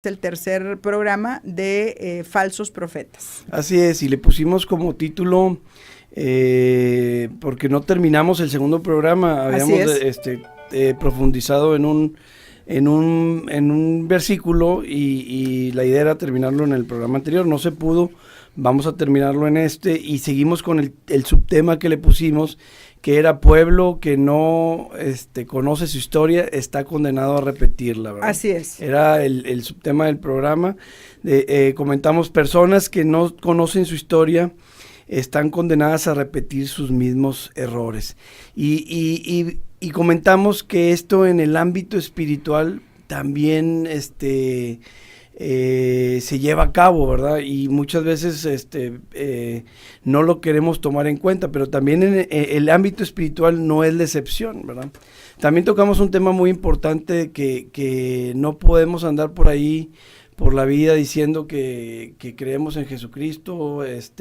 el tercer programa de falsos profetas. Así es, y le pusimos como título, porque no terminamos el segundo programa, habíamos profundizado en un versículo y la idea era terminarlo en el programa anterior, no se pudo, vamos a terminarlo en y seguimos con el subtema que le pusimos, que era pueblo que no conoce su historia, está condenado a repetirla, ¿verdad? Así es. Era el subtema del programa. Comentamos, personas que no conocen su historia están condenadas a repetir sus mismos errores. Y comentamos que esto en el ámbito espiritual también se lleva a cabo, ¿verdad? Y muchas veces no lo queremos tomar en cuenta, pero también en el ámbito espiritual no es la excepción, ¿verdad? También tocamos un tema muy importante que no podemos andar por ahí, por la vida diciendo que creemos en Jesucristo,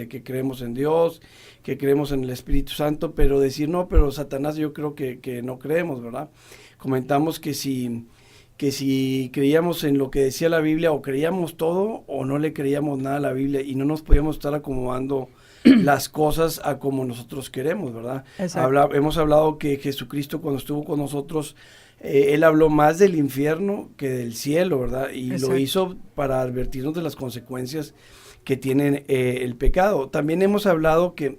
que creemos en Dios, que creemos en el Espíritu Santo, pero decir, no, pero Satanás yo creo que no creemos, ¿verdad? Comentamos que si creíamos en lo que decía la Biblia, o creíamos todo o no le creíamos nada a la Biblia, y no nos podíamos estar acomodando las cosas a como nosotros queremos, ¿verdad? Hemos hablado que Jesucristo, cuando estuvo con nosotros, Él habló más del infierno que del cielo, ¿verdad? Y Exacto. Lo hizo para advertirnos de las consecuencias que tiene el pecado. También hemos hablado que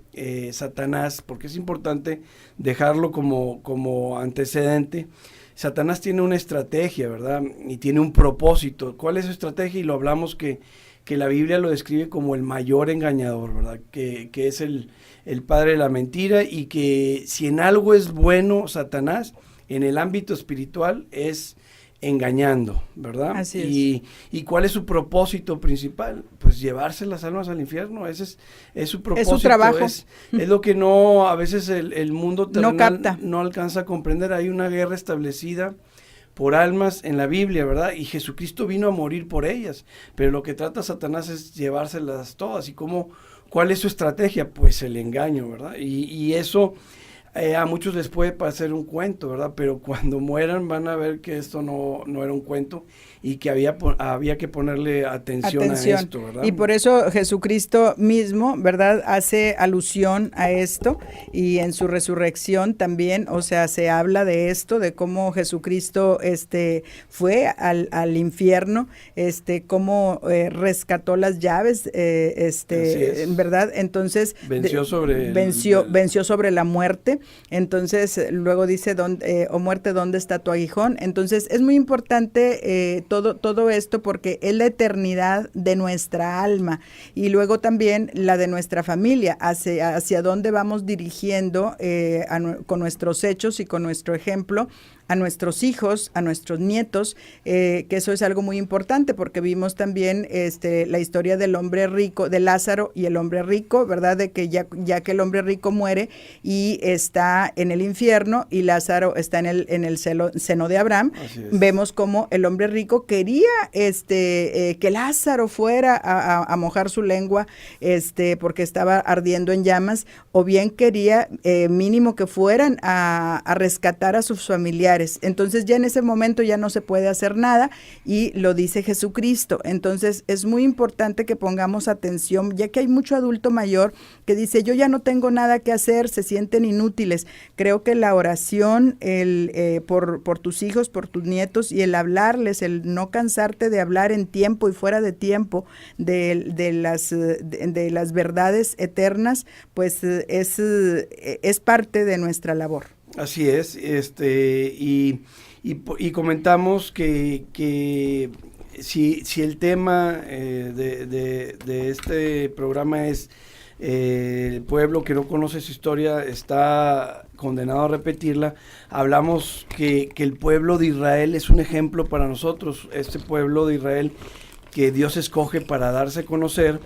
Satanás, porque es importante dejarlo como antecedente, Satanás tiene una estrategia, ¿verdad? Y tiene un propósito. ¿Cuál es su estrategia? Y lo hablamos que la Biblia lo describe como el mayor engañador, ¿verdad? Que es el padre de la mentira, y que si en algo es bueno Satanás, en el ámbito espiritual es engañando, ¿verdad? Así es. ¿Y cuál es su propósito principal? Pues llevarse las almas al infierno. Ese es su propósito. Es su trabajo. Es lo que a veces el mundo terrenal no capta. No alcanza a comprender. Hay una guerra establecida por almas en la Biblia, ¿verdad? Y Jesucristo vino a morir por ellas, pero lo que trata Satanás es llevárselas todas. ¿Y cuál es su estrategia? Pues el engaño, ¿verdad? Y eso a muchos les puede parecer un cuento, ¿verdad? Pero cuando mueran van a ver que esto no era un cuento, y que había que ponerle atención a esto, ¿verdad? Y por eso Jesucristo mismo, ¿verdad?, hace alusión a esto, y en su resurrección también, o sea, se habla de esto, de cómo Jesucristo fue al infierno, cómo rescató las llaves, ¿verdad? Entonces venció sobre la muerte. Entonces luego dice, muerte, ¿dónde está tu aguijón? Entonces es muy importante todo esto, porque es la eternidad de nuestra alma, y luego también la de nuestra familia, hacia dónde vamos dirigiendo con nuestros hechos y con nuestro ejemplo a nuestros hijos, a nuestros nietos, que eso es algo muy importante, porque vimos también la historia del hombre rico, de Lázaro y el hombre rico, ¿verdad? De que ya que el hombre rico muere y está en el infierno, y Lázaro está en el seno de Abraham, vemos cómo el hombre rico quería que Lázaro fuera a mojar su lengua, porque estaba ardiendo en llamas, o bien quería mínimo que fueran a rescatar a sus familiares. Entonces ya en ese momento ya no se puede hacer nada, y lo dice Jesucristo. Entonces es muy importante que pongamos atención, ya que hay mucho adulto mayor que dice, yo ya no tengo nada que hacer, se sienten inútiles. Creo que la oración, por tus hijos, por tus nietos, y el hablarles, el no cansarte de hablar en tiempo y fuera de tiempo de las verdades eternas, pues es parte de nuestra labor. Así es, y comentamos que si el tema de este programa es el pueblo que no conoce su historia está condenado a repetirla, hablamos que el pueblo de Israel es un ejemplo para nosotros, este pueblo de Israel que Dios escoge para darse a conocer.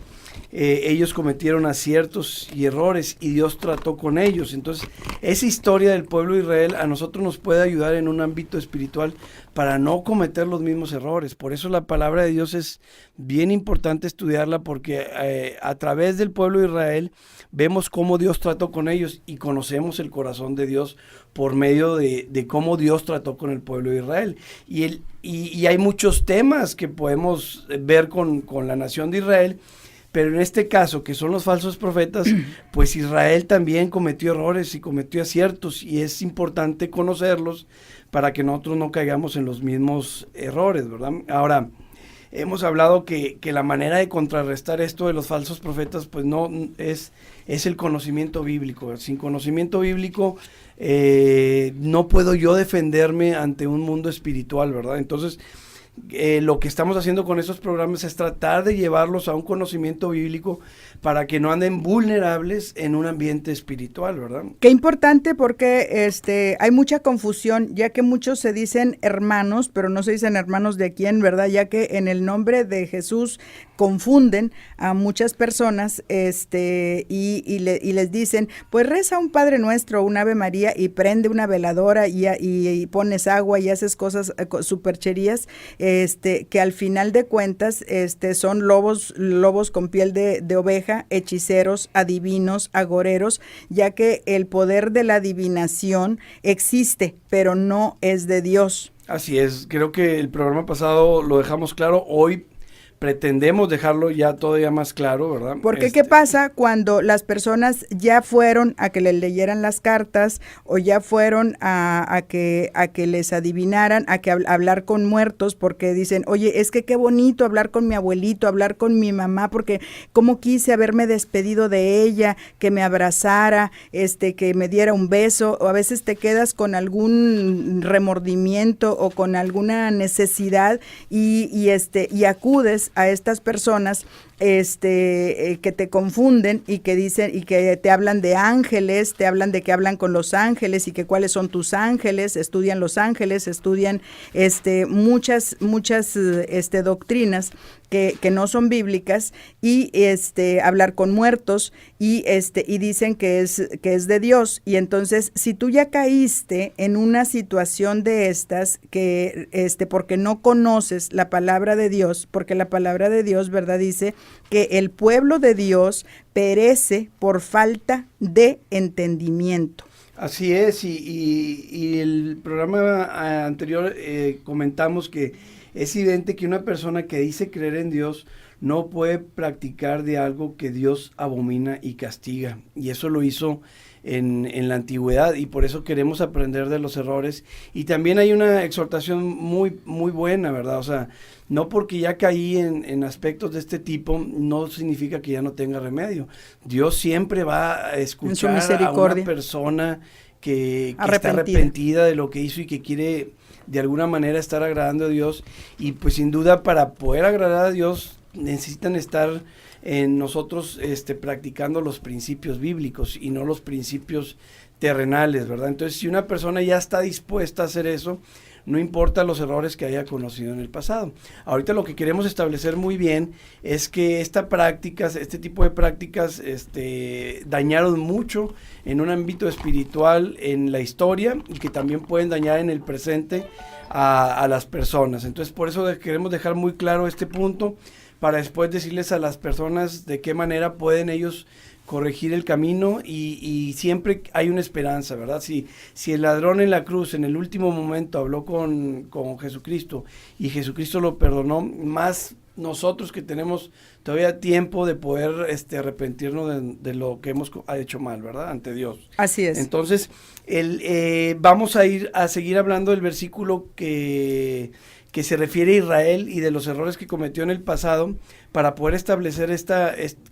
ellos cometieron aciertos y errores y Dios trató con ellos. Entonces, esa historia del pueblo de Israel a nosotros nos puede ayudar en un ámbito espiritual para no cometer los mismos errores. Por eso la palabra de Dios es bien importante estudiarla, porque a través del pueblo de Israel vemos cómo Dios trató con ellos y conocemos el corazón de Dios por medio de cómo Dios trató con el pueblo de Israel. Y hay muchos temas que podemos ver con la nación de Israel, pero en este caso, que son los falsos profetas, pues Israel también cometió errores y cometió aciertos, y es importante conocerlos para que nosotros no caigamos en los mismos errores, ¿verdad? Ahora, hemos hablado que la manera de contrarrestar esto de los falsos profetas, pues no es el conocimiento bíblico. Sin conocimiento bíblico no puedo yo defenderme ante un mundo espiritual, ¿verdad? Entonces, lo que estamos haciendo con estos programas es tratar de llevarlos a un conocimiento bíblico para que no anden vulnerables en un ambiente espiritual, ¿verdad? Qué importante, porque hay mucha confusión, ya que muchos se dicen hermanos, pero no se dicen hermanos de quién, ¿verdad? Ya que en el nombre de Jesús confunden a muchas personas, y les dicen, pues reza un Padre Nuestro, un Ave María, y prende una veladora y pones agua y haces cosas supercherías, que al final de cuentas son lobos con piel de oveja, hechiceros, adivinos, agoreros, ya que el poder de la adivinación existe, pero no es de Dios. Así es, creo que el programa pasado lo dejamos claro, hoy pretendemos dejarlo ya todavía más claro, ¿verdad? Porque ¿qué pasa cuando las personas ya fueron a que les leyeran las cartas, o ya fueron a que les adivinaran, a que hablar con muertos, porque dicen, oye, es que qué bonito hablar con mi abuelito, hablar con mi mamá, porque cómo quise haberme despedido de ella, que me abrazara, que me diera un beso, o a veces te quedas con algún remordimiento o con alguna necesidad y acudes a estas personas que te confunden y que dicen y que te hablan de ángeles, te hablan de que hablan con los ángeles y que cuáles son tus ángeles, estudian los ángeles, estudian muchas doctrinas que no son bíblicas, y hablar con muertos, y dicen que es de Dios. Y entonces, si tú ya caíste en una situación de estas, que porque no conoces la palabra de Dios, porque la palabra de Dios, ¿verdad?, dice que el pueblo de Dios perece por falta de entendimiento. Así es, y el programa anterior comentamos que es evidente que una persona que dice creer en Dios no puede practicar de algo que Dios abomina y castiga, y eso lo hizo en la antigüedad, y por eso queremos aprender de los errores. Y también hay una exhortación muy, muy buena, ¿verdad? O sea, no porque ya caí en aspectos de este tipo, no significa que ya no tenga remedio. Dios siempre va a escuchar a una persona que está arrepentida de lo que hizo y que quiere de alguna manera estar agradando a Dios. Y pues sin duda, para poder agradar a Dios necesitan estar en nosotros practicando los principios bíblicos y no los principios terrenales, ¿verdad? Entonces, si una persona ya está dispuesta a hacer eso, no importa los errores que haya conocido en el pasado. Ahorita lo que queremos establecer muy bien es que este tipo de prácticas dañaron mucho en un ámbito espiritual en la historia, y que también pueden dañar en el presente a las personas. Entonces, por eso queremos dejar muy claro este punto, para después decirles a las personas de qué manera pueden ellos corregir el camino, y siempre hay una esperanza, ¿verdad? Si el ladrón en la cruz en el último momento habló con Jesucristo y Jesucristo lo perdonó, más nosotros que tenemos todavía tiempo de poder arrepentirnos de lo que hemos hecho mal, ¿verdad? Ante Dios. Así es. Entonces, vamos a seguir hablando del versículo que se refiere a Israel y de los errores que cometió en el pasado, para poder establecer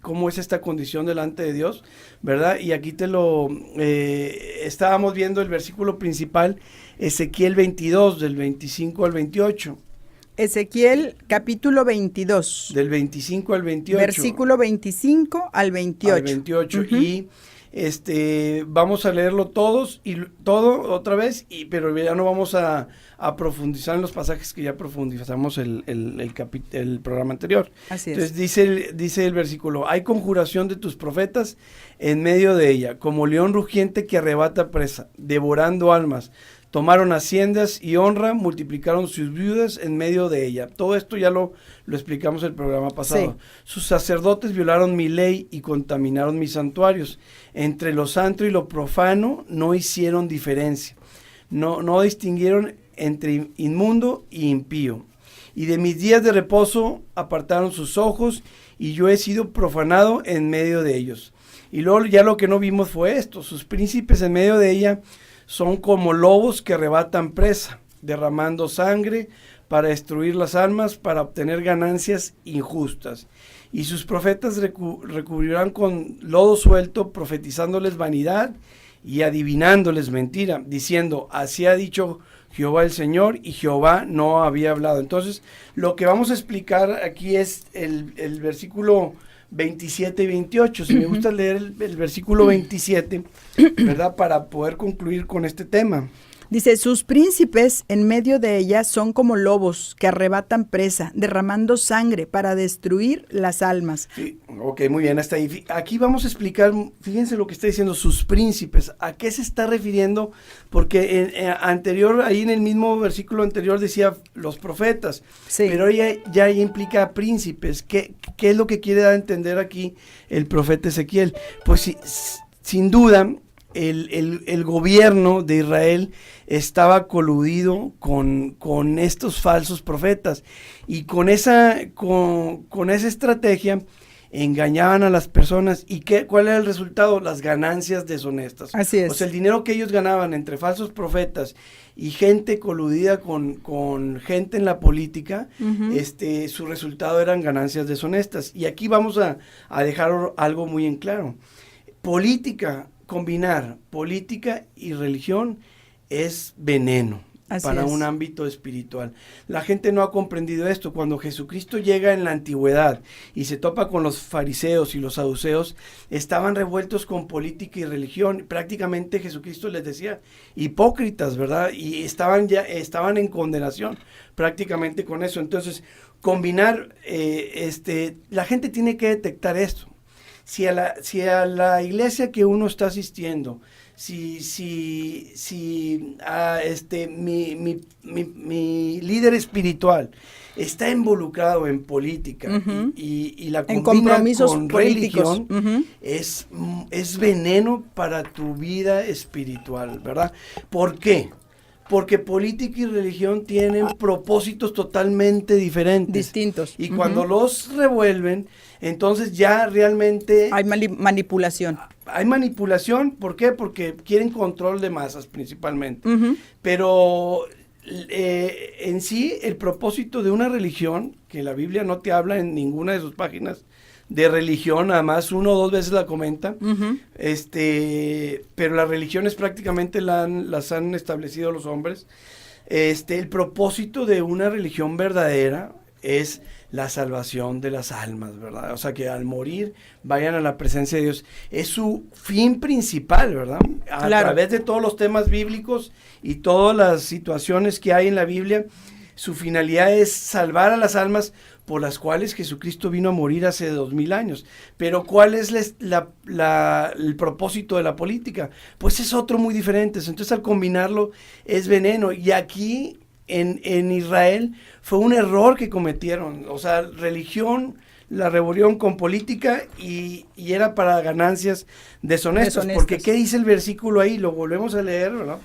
cómo es esta condición delante de Dios, ¿verdad? Y aquí estábamos viendo el versículo principal, Ezequiel 22, del 25 al 28. Ezequiel capítulo 22. Del 25 al 28. Versículo 25 al 28. Al 28. Uh-huh. Y vamos a leerlo todo otra vez, pero ya no vamos a profundizar en los pasajes que ya profundizamos el programa anterior. Así es. Entonces dice el versículo: hay conjuración de tus profetas en medio de ella, como león rugiente que arrebata presa, devorando almas. Tomaron haciendas y honra, multiplicaron sus viudas en medio de ella. Todo esto ya lo explicamos el programa pasado. Sí. Sus sacerdotes violaron mi ley y contaminaron mis santuarios. Entre lo santo y lo profano no hicieron diferencia. No distinguieron entre inmundo y impío. Y de mis días de reposo apartaron sus ojos, y yo he sido profanado en medio de ellos. Y luego ya lo que no vimos fue esto: sus príncipes en medio de ella son como lobos que arrebatan presa, derramando sangre para destruir las almas, para obtener ganancias injustas. Y sus profetas recubrirán con lodo suelto, profetizándoles vanidad y adivinándoles mentira, diciendo: así ha dicho Jehová el Señor, y Jehová no había hablado. Entonces, lo que vamos a explicar aquí es el versículo 27 y 28. Si me gusta leer el versículo 27, ¿verdad? Para poder concluir con este tema. Dice: sus príncipes en medio de ella son como lobos que arrebatan presa, derramando sangre para destruir las almas. Sí, ok, muy bien, hasta ahí. Aquí vamos a explicar, fíjense lo que está diciendo, sus príncipes. ¿A qué se está refiriendo? Porque ahí en el mismo versículo anterior decía los profetas, sí, pero ya implica príncipes. ¿Qué es lo que quiere dar a entender aquí el profeta Ezequiel? Pues sin duda, el gobierno de Israel estaba coludido con estos falsos profetas, y con esa estrategia engañaban a las personas. ¿Y cuál era el resultado? Las ganancias deshonestas. Así es. O sea, el dinero que ellos ganaban entre falsos profetas y gente coludida con gente en la política, su resultado eran ganancias deshonestas. Y aquí vamos a dejar algo muy en claro. Combinar política y religión es veneno para un ámbito espiritual. La gente no ha comprendido esto. Cuando Jesucristo llega en la antigüedad y se topa con los fariseos y los saduceos, estaban revueltos con política y religión. Prácticamente Jesucristo les decía hipócritas, ¿verdad? Y estaban en condenación prácticamente con eso. Entonces, combinar, la gente tiene que detectar esto. Si a la iglesia que uno está asistiendo, mi líder espiritual está involucrado en política, y la combina con religión, es veneno para tu vida espiritual, ¿verdad? ¿Por qué? Porque política y religión tienen propósitos totalmente diferentes. Distintos. Y cuando los revuelven, entonces ya realmente hay manipulación. Hay manipulación, ¿por qué? Porque quieren control de masas principalmente. Pero en sí, el propósito de una religión, que la Biblia no te habla en ninguna de sus páginas de religión, nada más 1 o 2 veces la comenta, pero las religiones prácticamente las han establecido los hombres. El propósito de una religión verdadera es la salvación de las almas, ¿verdad? O sea, que al morir vayan a la presencia de Dios. Es su fin principal, ¿verdad? A través de todos los temas bíblicos y todas las situaciones que hay en la Biblia, su finalidad es salvar a las almas por las cuales Jesucristo vino a morir hace 2000 años. Pero ¿cuál es el propósito de la política? Pues es otro muy diferente. Entonces, al combinarlo, es veneno. Y aquí en Israel fue un error que cometieron. O sea, la rebelión con política, y era para ganancias deshonestas. Porque ¿qué dice el versículo ahí? Lo volvemos a leer, ¿verdad?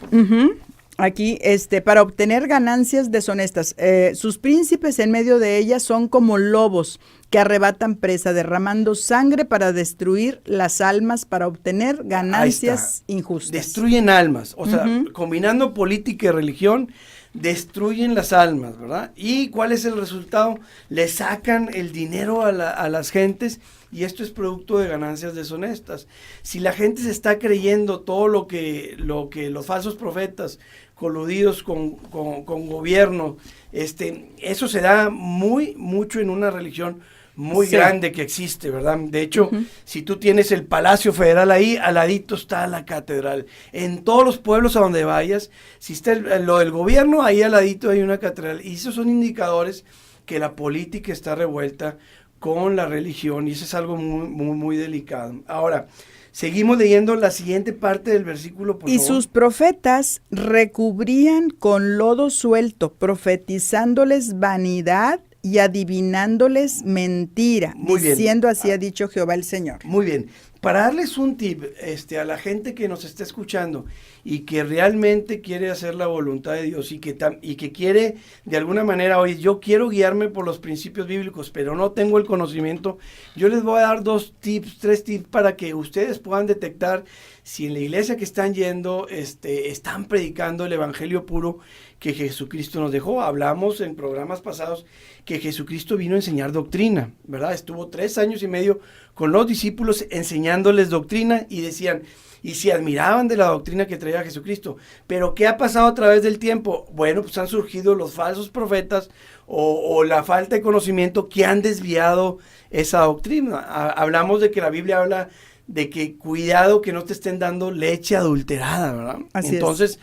Aquí, para obtener ganancias deshonestas. Sus príncipes en medio de ella son como lobos que arrebatan presa, derramando sangre para destruir las almas, para obtener ganancias injustas. Destruyen almas. O sea, combinando política y religión, destruyen las almas, ¿verdad? ¿Y cuál es el resultado? Le sacan el dinero a las gentes, y esto es producto de ganancias deshonestas. Si la gente se está creyendo todo lo que los falsos profetas coludidos con gobierno, eso se da mucho en una religión muy Sí. grande que existe, ¿verdad? De hecho, si tú tienes el Palacio Federal ahí, al ladito está la catedral. En todos los pueblos a donde vayas, si está lo del gobierno, ahí al ladito hay una catedral. Y esos son indicadores que la política está revuelta con la religión, y eso es algo muy, muy, muy delicado. Ahora, seguimos leyendo la siguiente parte del versículo, por Y favor. sus profetas recubrían con lodo suelto, profetizándoles vanidad y adivinándoles mentira, Muy bien. diciendo así ha dicho Jehová el Señor. Muy bien. Para darles un tip a la gente que nos está escuchando y que realmente quiere hacer la voluntad de Dios y que quiere de alguna manera, oye, yo quiero guiarme por los principios bíblicos, pero no tengo el conocimiento, yo les voy a dar 3 tips para que ustedes puedan detectar si en la iglesia que están yendo están predicando el evangelio puro que Jesucristo nos dejó. Hablamos en programas pasados que Jesucristo vino a enseñar doctrina, ¿verdad? Estuvo 3 años y medio con los discípulos enseñándoles doctrina y decían, y se admiraban de la doctrina que traía Jesucristo. Pero ¿qué ha pasado a través del tiempo? Bueno, pues han surgido los falsos profetas o la falta de conocimiento que han desviado esa doctrina. Hablamos de que la Biblia habla de que cuidado que no te estén dando leche adulterada, ¿verdad? Así Entonces,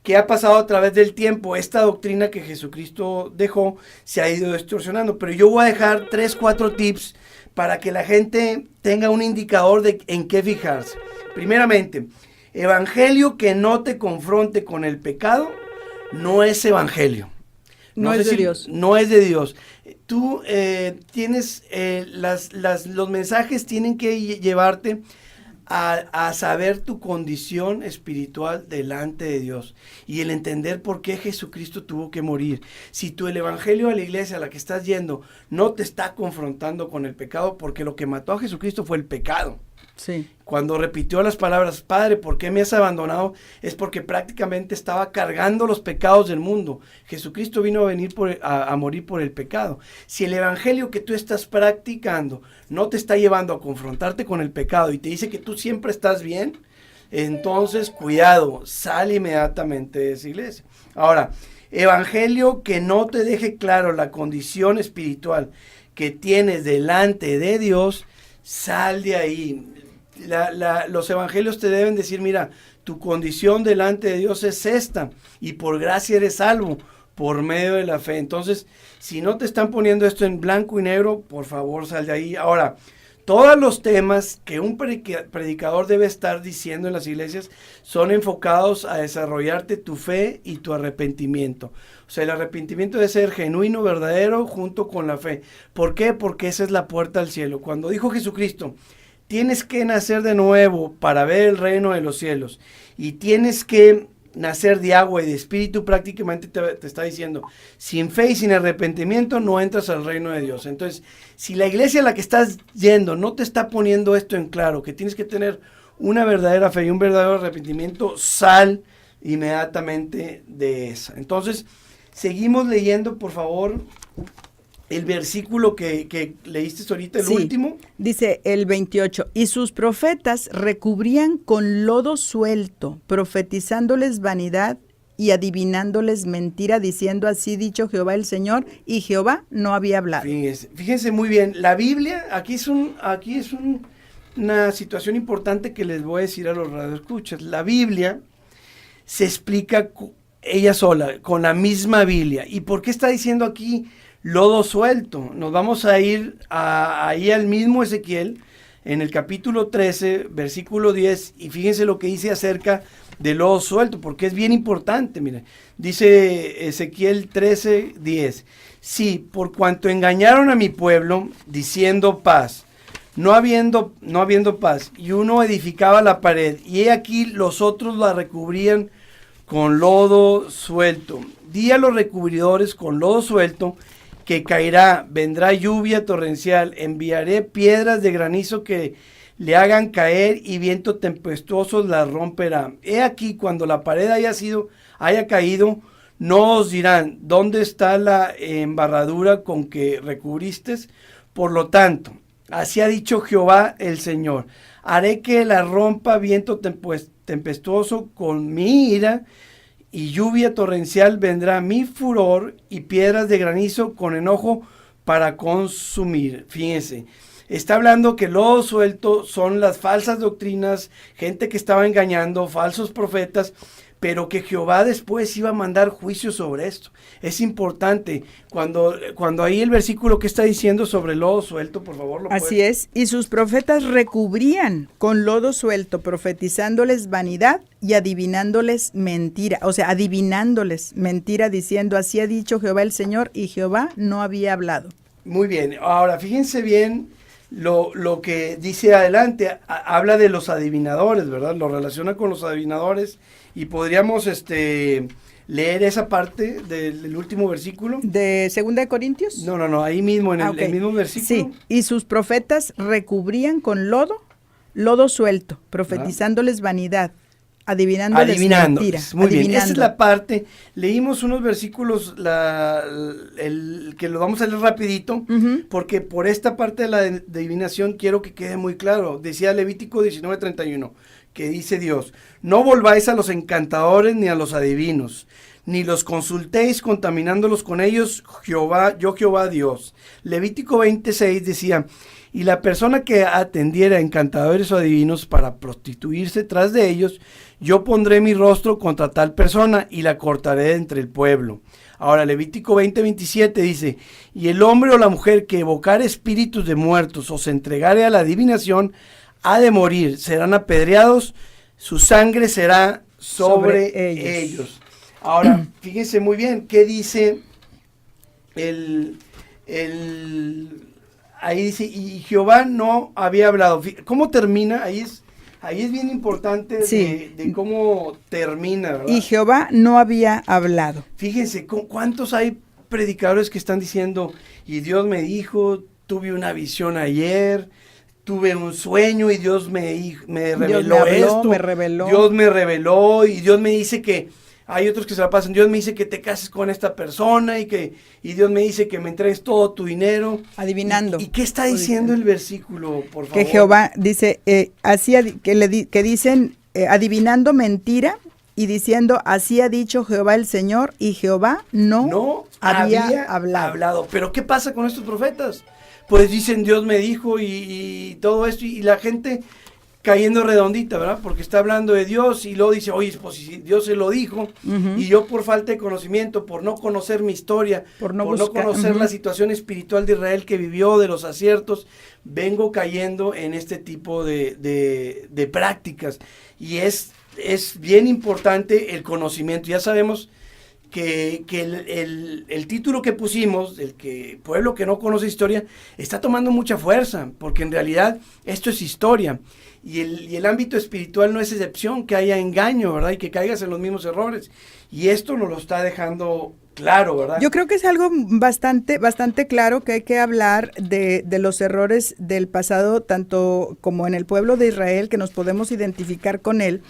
¿qué ha pasado a través del tiempo? Esta doctrina que Jesucristo dejó se ha ido distorsionando, pero yo voy a dejar 3, 4 tips para que la gente tenga un indicador de en qué fijarse. Primeramente, evangelio que no te confronte con el pecado no es evangelio. No es de Dios. No es de Dios. Tú tienes, los mensajes tienen que llevarte a saber tu condición espiritual delante de Dios y el entender por qué Jesucristo tuvo que morir. Si tú el evangelio a la iglesia a la que estás yendo no te está confrontando con el pecado, porque lo que mató a Jesucristo fue el pecado. Sí. Cuando repitió las palabras, Padre, ¿por qué me has abandonado? Es porque prácticamente estaba cargando los pecados del mundo. Jesucristo vino a morir por el pecado. Si el evangelio que tú estás practicando no te está llevando a confrontarte con el pecado y te dice que tú siempre estás bien, entonces cuidado, sal inmediatamente de esa iglesia. Ahora, evangelio que no te deje claro la condición espiritual que tienes delante de Dios, sal de ahí. Los evangelios te deben decir, mira, tu condición delante de Dios es esta, y por gracia eres salvo, por medio de la fe. Entonces, si no te están poniendo esto en blanco y negro, por favor, sal de ahí. Ahora, todos los temas que un predicador debe estar diciendo en las iglesias son enfocados a desarrollarte tu fe y tu arrepentimiento. O sea, el arrepentimiento debe ser genuino, verdadero, junto con la fe. ¿Por qué? Porque esa es la puerta al cielo. Cuando dijo Jesucristo, tienes que nacer de nuevo para ver el reino de los cielos, y tienes que nacer de agua y de espíritu, prácticamente te está diciendo, sin fe y sin arrepentimiento no entras al reino de Dios. Entonces, si la iglesia a la que estás yendo no te está poniendo esto en claro, que tienes que tener una verdadera fe y un verdadero arrepentimiento, sal inmediatamente de esa. Entonces, seguimos leyendo, por favor, el versículo que leíste ahorita, el último. Dice el 28, y sus profetas recubrían con lodo suelto, profetizándoles vanidad y adivinándoles mentira, diciendo así dicho Jehová el Señor, y Jehová no había hablado. Fíjense muy bien, la Biblia, aquí es una situación importante que les voy a decir a los radioescuchas. La Biblia se explica ella sola, con la misma Biblia. ¿Y por qué está diciendo aquí lodo suelto? Nos vamos a ir ahí al mismo Ezequiel, en el capítulo 13, versículo 10, y fíjense lo que dice acerca del lodo suelto, porque es bien importante. Miren, dice Ezequiel 13, 10, sí, por cuanto engañaron a mi pueblo, diciendo paz, no habiendo paz, y uno edificaba la pared, y he aquí los otros la recubrían con lodo suelto. Di a los recubridores con lodo suelto, que caerá, vendrá lluvia torrencial, enviaré piedras de granizo que le hagan caer, y viento tempestuoso la romperá. He aquí, cuando la pared haya caído, no os dirán, ¿dónde está la embarradura con que recubriste? Por lo tanto, así ha dicho Jehová el Señor, haré que la rompa viento tempestuoso con mi ira, y lluvia torrencial vendrá mi furor, y piedras de granizo con enojo para consumir. Fíjense, está hablando que lodo suelto son las falsas doctrinas, gente que estaba engañando, falsos profetas, pero que Jehová después iba a mandar juicio sobre esto. Es importante, cuando ahí el versículo que está diciendo sobre el lodo suelto, por favor. Así es, y sus profetas recubrían con lodo suelto, profetizándoles vanidad y adivinándoles mentira, o sea, adivinándoles mentira, diciendo, así ha dicho Jehová el Señor, y Jehová no había hablado. Muy bien, ahora fíjense bien lo que dice adelante, habla de los adivinadores, ¿verdad? Lo relaciona con los adivinadores, y podríamos leer esa parte del último versículo. ¿De 2 de Corintios? No, ahí mismo, en el mismo versículo. Sí, y sus profetas recubrían con lodo suelto, profetizándoles vanidad, adivinándoles mentira. Muy bien, esa es la parte. Leímos unos versículos que lo vamos a leer rapidito, porque por esta parte de la adivinación quiero que quede muy claro. Decía Levítico 19:31, que dice Dios, no volváis a los encantadores ni a los adivinos, ni los consultéis contaminándolos con ellos, yo Jehová Dios. Levítico 26 decía, y la persona que atendiera a encantadores o adivinos para prostituirse tras de ellos, yo pondré mi rostro contra tal persona y la cortaré de entre el pueblo. Ahora Levítico 20:27 dice, y el hombre o la mujer que evocare espíritus de muertos o se entregare a la adivinación, ha de morir, serán apedreados, su sangre será sobre ellos. Ahora, fíjense muy bien, ¿qué dice ahí dice, y Jehová no había hablado? ¿Cómo termina? Ahí es bien importante de cómo termina, ¿verdad? Y Jehová no había hablado. Fíjense, ¿cuántos hay predicadores que están diciendo, y Dios me dijo, tuve una visión ayer, tuve un sueño y Dios me reveló esto, Dios me reveló y Dios me dice que, hay otros que se la pasan, Dios me dice que te cases con esta persona y Dios me dice que me entregues todo tu dinero. Adivinando. ¿Y qué está diciendo el versículo, por favor? Que Jehová dice, que dicen, adivinando mentira y diciendo, así ha dicho Jehová el Señor, y Jehová no había hablado. Pero ¿qué pasa con estos profetas? Pues dicen, Dios me dijo y todo esto, y la gente cayendo redondita, ¿verdad? Porque está hablando de Dios y luego dice, oye, pues si Dios se lo dijo, y yo por falta de conocimiento, por no conocer mi historia, por no conocer la situación espiritual de Israel que vivió, de los aciertos, vengo cayendo en este tipo de prácticas. Y es bien importante el conocimiento. Ya sabemos que el título que pusimos, el que pueblo que no conoce historia, está tomando mucha fuerza, porque en realidad esto es historia, y el ámbito espiritual no es excepción, que haya engaño, ¿verdad? Y que caigas en los mismos errores, y esto nos lo está dejando claro, ¿verdad? Yo creo que es algo bastante claro, que hay que hablar de los errores del pasado, tanto como en el pueblo de Israel, que nos podemos identificar con él,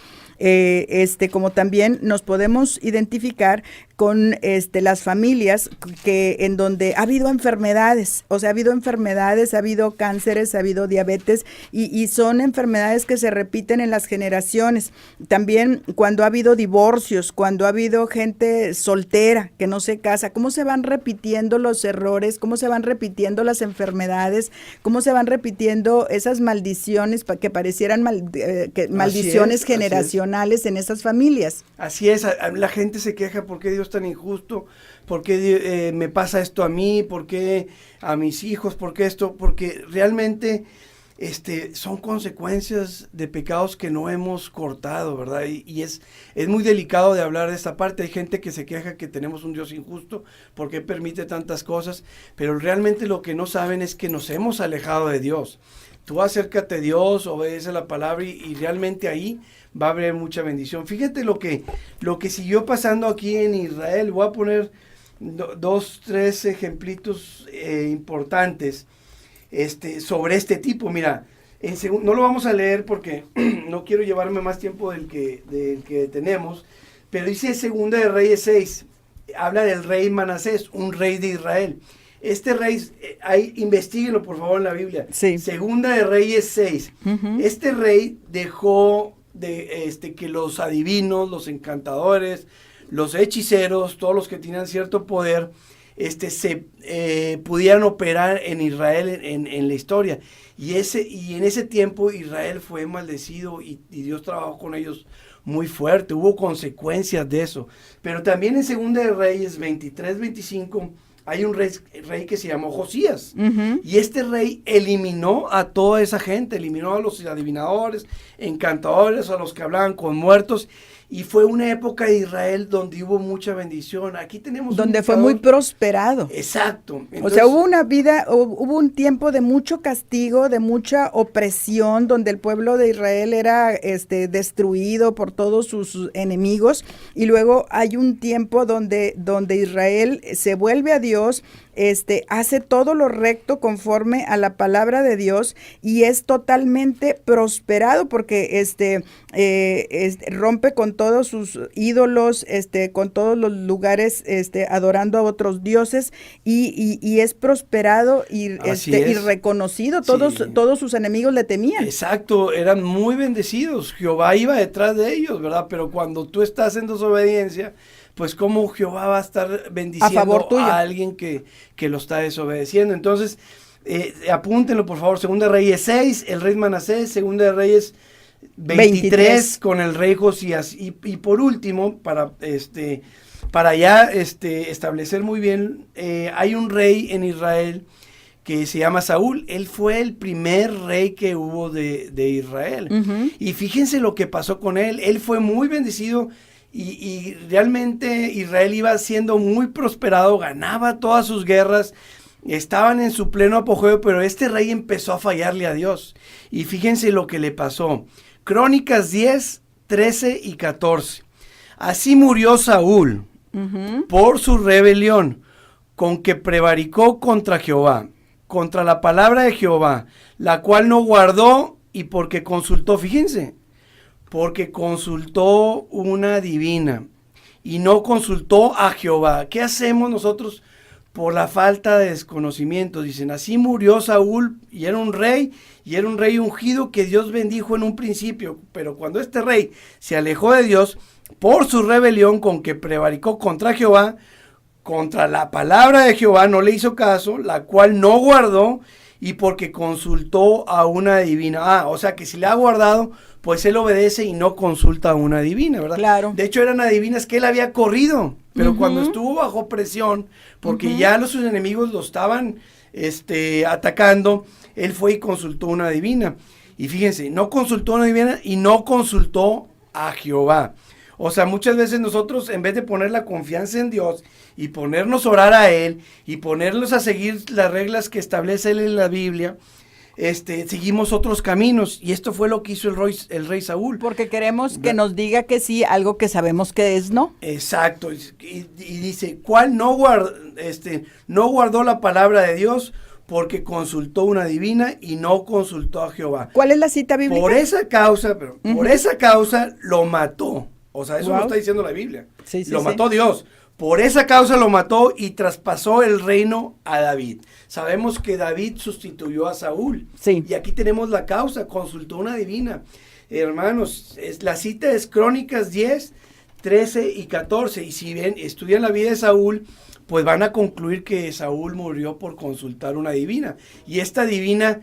como también nos podemos identificar con las familias en donde ha habido enfermedades, o sea, ha habido cánceres, ha habido diabetes, y son enfermedades que se repiten en las generaciones. También cuando ha habido divorcios, cuando ha habido gente soltera que no se casa, cómo se van repitiendo los errores, cómo se van repitiendo las enfermedades, cómo se van repitiendo esas maldiciones que parecieran maldiciones generacionales en esas familias. Así es, la gente se queja, ¿por qué Dios es tan injusto? ¿Por qué me pasa esto a mí? ¿Por qué a mis hijos? ¿Por qué esto? Porque realmente son consecuencias de pecados que no hemos cortado, ¿verdad? Y es muy delicado de hablar de esta parte. Hay gente que se queja que tenemos un Dios injusto porque permite tantas cosas, pero realmente lo que no saben es que nos hemos alejado de Dios. Tú acércate a Dios, obedece la palabra y realmente ahí va a haber mucha bendición. Fíjate lo que siguió pasando aquí en Israel. Voy a poner 3 ejemplitos importantes sobre este tipo. Mira, no lo vamos a leer porque no quiero llevarme más tiempo del que tenemos, pero dice 2 de Reyes 6, habla del rey Manasés, un rey de Israel. Este rey, investíguenlo por favor en la Biblia. Sí. 2 de Reyes 6. Este rey dejó que los adivinos, los encantadores, los hechiceros, todos los que tenían cierto poder, pudieran operar en Israel en la historia. Y en ese tiempo Israel fue maldecido y Dios trabajó con ellos muy fuerte, hubo consecuencias de eso. Pero también en Segunda de Reyes 23-25 hay un rey que se llamó Josías. Uh-huh. Y este rey eliminó a toda esa gente, eliminó a los adivinadores, encantadores, a los que hablaban con muertos. Y fue una época de Israel donde hubo mucha bendición. Aquí tenemos donde fue muy prosperado. Exacto. Entonces, o sea, hubo un tiempo de mucho castigo, de mucha opresión, donde el pueblo de Israel era destruido por todos sus enemigos. Y luego hay un tiempo donde Israel se vuelve a Dios, hace todo lo recto conforme a la palabra de Dios y es totalmente prosperado porque rompe con todos sus ídolos, con todos los lugares adorando a otros dioses y es prosperado y reconocido. Todos sus enemigos le temían. Exacto, eran muy bendecidos. Jehová iba detrás de ellos, ¿verdad? Pero cuando tú estás en desobediencia, pues cómo Jehová va a estar bendiciendo a alguien que lo está desobedeciendo. Entonces, apúntenlo por favor, Segunda de Reyes 6, el rey Manasés, Segunda de Reyes 23 con el rey Josías. Y por último, para ya establecer muy bien, hay un rey en Israel que se llama Saúl. Él fue el primer rey que hubo de Israel. Uh-huh. Y fíjense lo que pasó con él. Él fue muy bendecido. Y realmente Israel iba siendo muy prosperado, ganaba todas sus guerras, estaban en su pleno apogeo, pero este rey empezó a fallarle a Dios. Y fíjense lo que le pasó. Crónicas 10, 13 y 14. Así murió Saúl por su rebelión, con que prevaricó contra Jehová, contra la palabra de Jehová, la cual no guardó y porque consultó, fíjense, porque consultó una divina y no consultó a Jehová. ¿Qué hacemos nosotros por la falta de desconocimiento? Dicen, así murió Saúl y era un rey ungido que Dios bendijo en un principio. Pero cuando este rey se alejó de Dios por su rebelión con que prevaricó contra Jehová, contra la palabra de Jehová, no le hizo caso, la cual no guardó y porque consultó a una divina. O sea que si le ha guardado, pues él obedece y no consulta a una divina, ¿verdad? Claro. De hecho, eran adivinas que él había corrido, pero cuando estuvo bajo presión, porque ya sus enemigos lo estaban atacando, él fue y consultó a una divina. Y fíjense, no consultó a una divina y no consultó a Jehová. O sea, muchas veces nosotros, en vez de poner la confianza en Dios y ponernos a orar a Él y ponernos a seguir las reglas que establece Él en la Biblia, seguimos otros caminos. Y esto fue lo que hizo el rey Saúl. Porque queremos que nos diga que sí, algo que sabemos que es no. Exacto. Y dice, ¿cuál no guardó la palabra de Dios? Porque consultó una divina y no consultó a Jehová. ¿Cuál es la cita bíblica? Por esa causa lo mató. O sea, eso lo está diciendo la Biblia. Sí, lo mató Dios. Por esa causa lo mató y traspasó el reino a David. Sabemos que David sustituyó a Saúl. Sí. Y aquí tenemos la causa, consultó una divina. Hermanos, la cita es Crónicas 10, 13 y 14. Y si bien estudian la vida de Saúl, pues van a concluir que Saúl murió por consultar una divina. Y esta divina,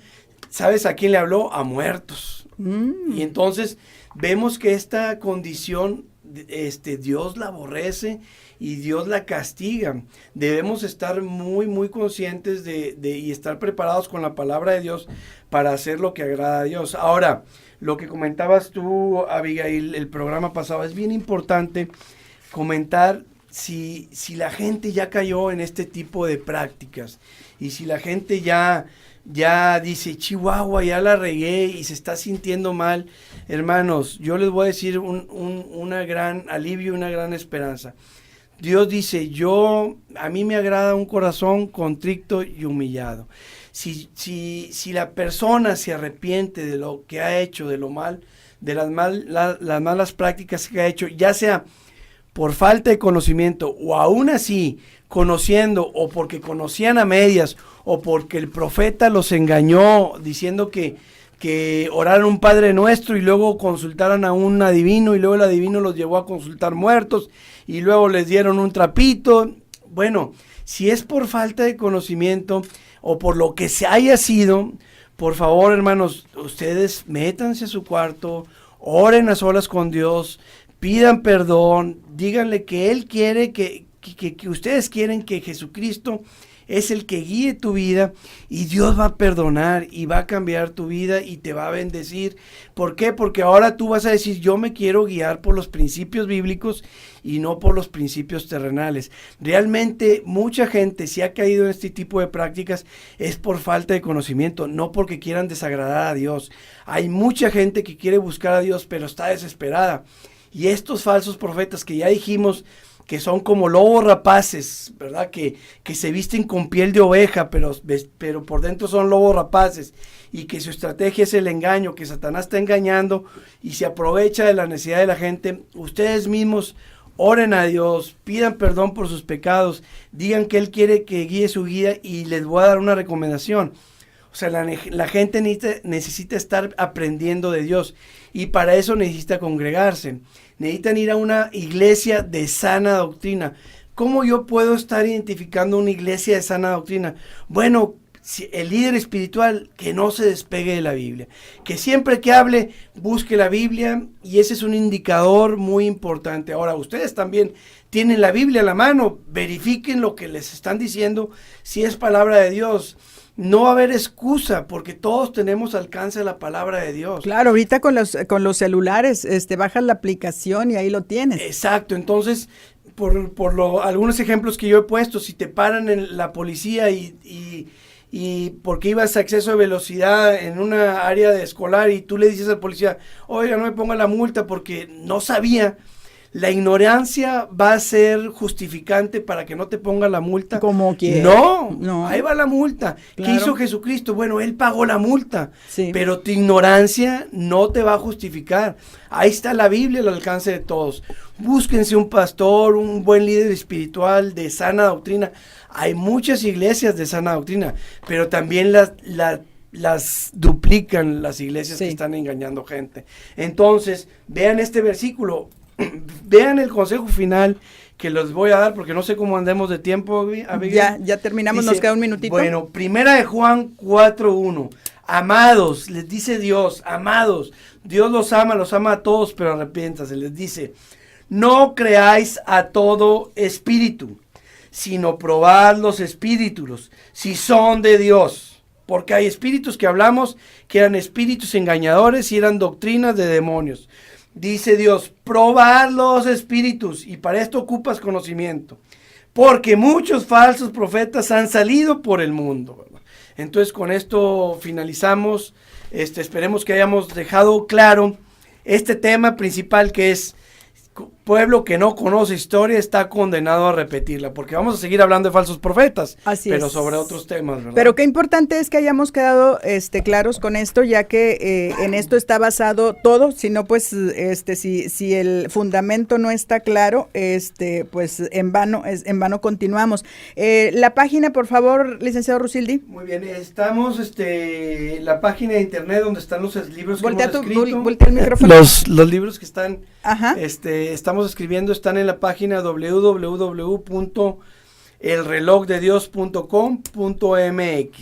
¿sabes a quién le habló? A muertos. Y entonces vemos que esta condición, Dios la aborrece y Dios la castiga. Debemos estar muy, muy conscientes y estar preparados con la palabra de Dios para hacer lo que agrada a Dios. Ahora, lo que comentabas tú, Abigail, el programa pasado, es bien importante comentar si la gente ya cayó en este tipo de prácticas y si la gente ya dice, Chihuahua, ya la regué y se está sintiendo mal. Hermanos, yo les voy a decir una gran alivio, una gran esperanza. Dios dice, a mí me agrada un corazón contrito y humillado. Si la persona se arrepiente de lo que ha hecho, de lo mal, de las malas prácticas que ha hecho, ya sea por falta de conocimiento o aún así conociendo o porque conocían a medias o porque el profeta los engañó diciendo que oraran un Padre Nuestro y luego consultaran a un adivino y luego el adivino los llevó a consultar muertos y luego les dieron un trapito. Bueno, Si es por falta de conocimiento o por lo que se haya sido, por favor, hermanos, ustedes métanse a su cuarto, oren a solas con Dios, pidan perdón, díganle que Él quiere, que ustedes quieren que Jesucristo es el que guíe tu vida y Dios va a perdonar y va a cambiar tu vida y te va a bendecir. ¿Por qué? Porque ahora tú vas a decir, yo me quiero guiar por los principios bíblicos y no por los principios terrenales. Realmente mucha gente si ha caído en este tipo de prácticas es por falta de conocimiento, no porque quieran desagradar a Dios. Hay mucha gente que quiere buscar a Dios pero está desesperada. Y estos falsos profetas que ya dijimos que son como lobos rapaces, ¿verdad? Que se visten con piel de oveja, pero por dentro son lobos rapaces, y que su estrategia es el engaño, que Satanás está engañando y se aprovecha de la necesidad de la gente. Ustedes mismos oren a Dios, pidan perdón por sus pecados, digan que Él quiere que guíe su vida, y les voy a dar una recomendación. O sea, la gente necesita estar aprendiendo de Dios, y para eso necesita congregarse. Necesitan ir a una iglesia de sana doctrina. ¿Cómo yo puedo estar identificando una iglesia de sana doctrina? Bueno, si el líder espiritual que no se despegue de la Biblia, que siempre que hable busque la Biblia, y ese es un indicador muy importante. Ahora, ustedes también tienen la Biblia a la mano, verifiquen lo que les están diciendo, si es palabra de Dios. No va a haber excusa, porque todos tenemos alcance a la palabra de Dios. Claro, ahorita con los celulares, bajas la aplicación y ahí lo tienes. Exacto, entonces, algunos ejemplos que yo he puesto, si te paran en la policía y porque ibas a exceso de velocidad en una área de escolar, y tú le dices al policía, oiga, no me ponga la multa porque no sabía. ¿La ignorancia va a ser justificante para que no te ponga la multa? ¿Cómo que? No, ahí va la multa. Claro. ¿Qué hizo Jesucristo? Bueno, Él pagó la multa, sí, pero tu ignorancia no te va a justificar. Ahí está la Biblia al alcance de todos. Búsquense un pastor, un buen líder espiritual de sana doctrina. Hay muchas iglesias de sana doctrina, pero también las duplican las iglesias que están engañando gente. Entonces, vean este versículo. Vean el consejo final que les voy a dar, porque no sé cómo andemos de tiempo, Abigail. Ya terminamos. Dice, nos queda un minutito. Bueno, primera de Juan 4:1. Amados, les dice Dios, amados, Dios los ama a todos, pero arrepiéntanse. Les dice, no creáis a todo espíritu, sino probad los espíritus, si son de Dios. Porque hay espíritus que hablamos que eran espíritus engañadores y eran doctrinas de demonios. Dice Dios, probar los espíritus, y para esto ocupas conocimiento, porque muchos falsos profetas han salido por el mundo, ¿verdad? Entonces con esto finalizamos. Esperemos que hayamos dejado claro este tema principal, que es pueblo que no conoce historia está condenado a repetirla, porque vamos a seguir hablando de falsos profetas, pero sobre otros temas, ¿verdad? Pero qué importante es que hayamos quedado claros con esto, ya que en esto está basado todo. Si no, pues si el fundamento no está claro, pues en vano continuamos. La página, por favor, licenciado Rusildi. Muy bien, estamos la página de internet donde están los libros que hemos escrito. Voltea el micrófono. Los libros que están estamos escribiendo están en la página www.elrelojdeDios.com.mx.